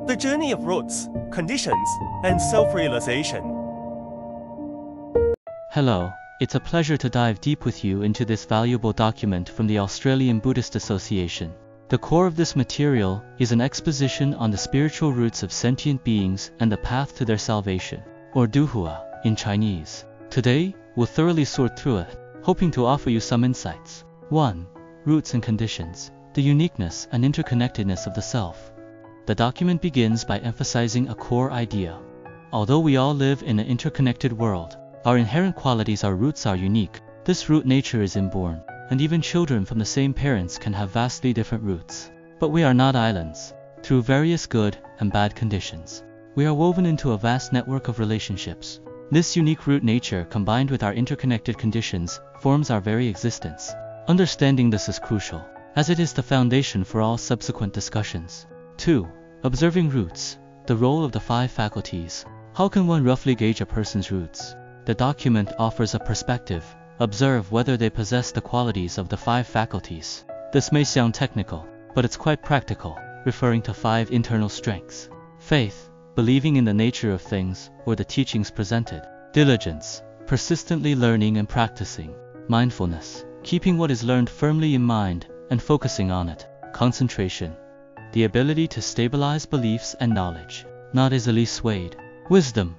The journey of roots, conditions, and self-realization. Hello, it's a pleasure to dive deep with you into this valuable document from the Australian Buddhist Association. The core of this material is an exposition on the spiritual roots of sentient beings and the path to their salvation, or duhua in Chinese. Today, we'll thoroughly sort through it, hoping to offer you some insights. 1. Roots and conditions, the uniqueness and interconnectedness of the self. The document begins by emphasizing a core idea. Although we all live in an interconnected world, our inherent qualities, our roots, are unique. This root nature is inborn, and even children from the same parents can have vastly different roots. But we are not islands. Through various good and bad conditions, we are woven into a vast network of relationships. This unique root nature, combined with our interconnected conditions, forms our very existence. Understanding this is crucial, as it is the foundation for all subsequent discussions. 2. Observing roots, the role of the 5 faculties. How can one roughly gauge a person's roots? The document offers a perspective. Observe whether they possess the qualities of the 5 faculties. This may sound technical, but it's quite practical, referring to 5 internal strengths. Faith, believing in the nature of things or the teachings presented. Diligence, persistently learning and practicing. Mindfulness, keeping what is learned firmly in mind and focusing on it. Concentration, the ability to stabilize beliefs and knowledge, not easily swayed. Wisdom,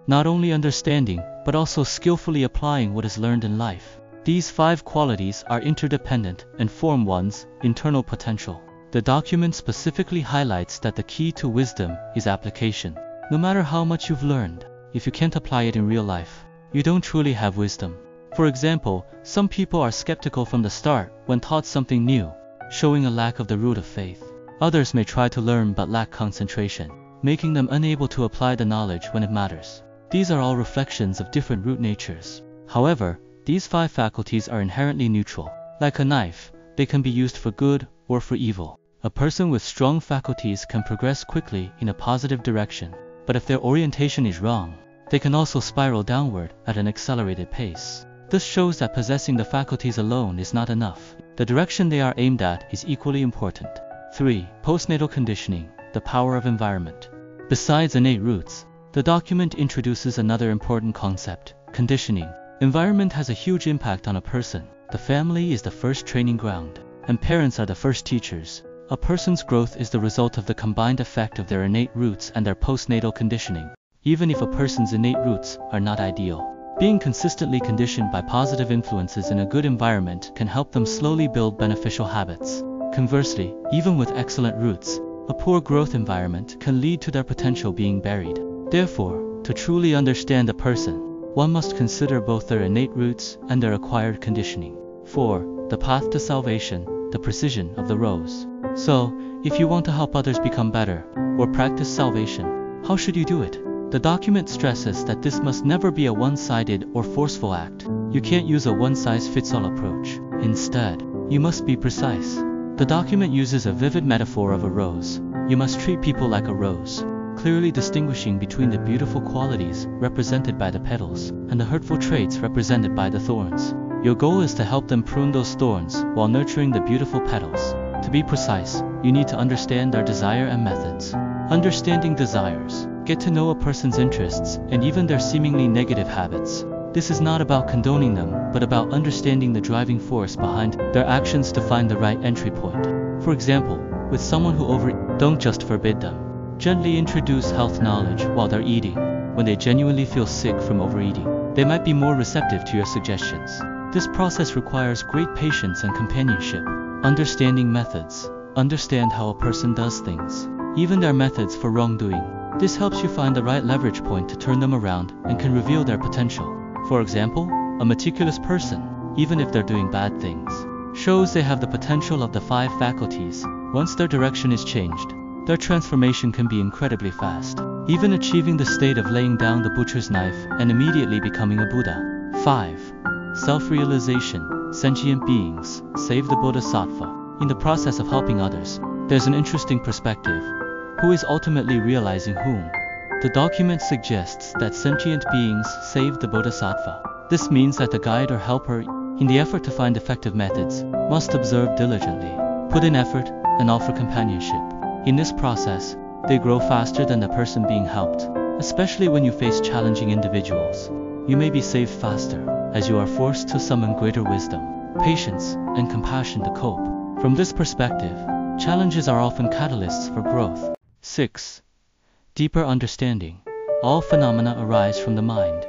not only understanding, but also skillfully applying what is learned in life. These 5 qualities are interdependent and form one's internal potential. The document specifically highlights that the key to wisdom is application. No matter how much you've learned, if you can't apply it in real life, you don't truly have wisdom. For example, some people are skeptical from the start when taught something new, showing a lack of the root of faith. Others may try to learn but lack concentration, making them unable to apply the knowledge when it matters. These are all reflections of different root natures. However, these 5 faculties are inherently neutral. Like a knife, they can be used for good or for evil. A person with strong faculties can progress quickly in a positive direction, but if their orientation is wrong, they can also spiral downward at an accelerated pace. This shows that possessing the faculties alone is not enough. The direction they are aimed at is equally important. 3. Postnatal conditioning, the power of environment. Besides innate roots, the document introduces another important concept, conditioning. Environment has a huge impact on a person. The family is the first training ground, and parents are the first teachers. A person's growth is the result of the combined effect of their innate roots and their postnatal conditioning. Even if a person's innate roots are not ideal, being consistently conditioned by positive influences in a good environment can help them slowly build beneficial habits. Conversely, even with excellent roots, a poor growth environment can lead to their potential being buried. Therefore, to truly understand a person, one must consider both their innate roots and their acquired conditioning. 4. The path to salvation, the precision of the rose. So, if you want to help others become better, or practice salvation, how should you do it? The document stresses that this must never be a one-sided or forceful act. You can't use a one-size-fits-all approach. Instead, you must be precise. The document uses a vivid metaphor of a rose. You must treat people like a rose, clearly distinguishing between the beautiful qualities represented by the petals and the hurtful traits represented by the thorns. Your goal is to help them prune those thorns while nurturing the beautiful petals. To be precise, you need to understand their desire and methods. Understanding desires. Get to know a person's interests and even their seemingly negative habits. This is not about condoning them, but about understanding the driving force behind their actions to find the right entry point. For example, with someone who overeats, don't just forbid them. Gently introduce health knowledge while they're eating. When they genuinely feel sick from overeating, they might be more receptive to your suggestions. This process requires great patience and companionship. Understanding methods. Understand how a person does things, even their methods for wrongdoing. This helps you find the right leverage point to turn them around and can reveal their potential. For example, a meticulous person, even if they're doing bad things, shows they have the potential of the 5 faculties. Once their direction is changed, their transformation can be incredibly fast, even achieving the state of laying down the butcher's knife and immediately becoming a Buddha. 5. Self-realization, sentient beings, save the Bodhisattva. In the process of helping others, there's an interesting perspective. Who is ultimately realizing whom? The document suggests that sentient beings save the Bodhisattva. This means that the guide or helper, in the effort to find effective methods, must observe diligently, put in effort, and offer companionship. In this process, They grow faster than the person being helped. Especially when you face challenging individuals, you may be saved faster, as you are forced to summon greater wisdom, patience, and compassion to cope. From this perspective, challenges are often catalysts for growth. 6. Deeper understanding. All phenomena arise from the mind.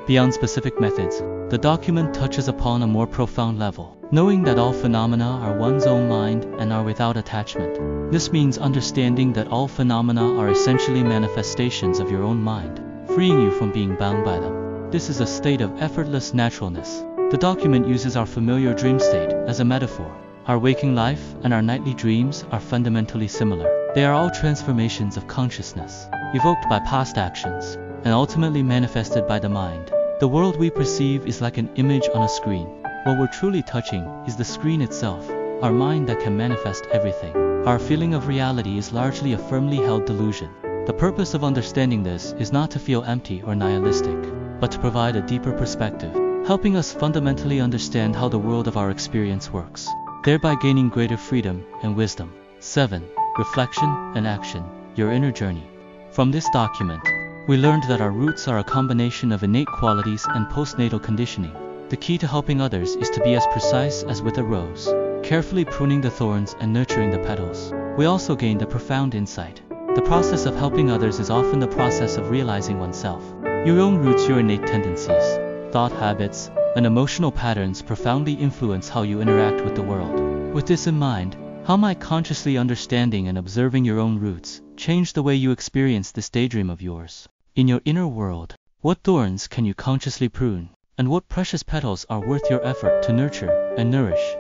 Beyond specific methods, the document touches upon a more profound level. Knowing that all phenomena are one's own mind and are without attachment. This means understanding that all phenomena are essentially manifestations of your own mind, freeing you from being bound by them. This is a state of effortless naturalness. The document uses our familiar dream state as a metaphor. Our waking life and our nightly dreams are fundamentally similar. They are all transformations of consciousness, evoked by past actions, and ultimately manifested by the mind. The world we perceive is like an image on a screen. What we're truly touching is the screen itself, our mind that can manifest everything. Our feeling of reality is largely a firmly held delusion. The purpose of understanding this is not to feel empty or nihilistic, but to provide a deeper perspective, helping us fundamentally understand how the world of our experience works, thereby gaining greater freedom and wisdom. 7. Reflection and action, your inner journey. From this document, we learned that our roots are a combination of innate qualities and postnatal conditioning. The key to helping others is to be as precise as with a rose, carefully pruning the thorns and nurturing the petals. We also gained a profound insight. The process of helping others is often the process of realizing oneself. Your own roots, your innate tendencies, thought habits, and emotional patterns profoundly influence how you interact with the world. With this in mind, how might consciously understanding and observing your own roots change the way you experience this daydream of yours? In your inner world, what thorns can you consciously prune? And what precious petals are worth your effort to nurture and nourish?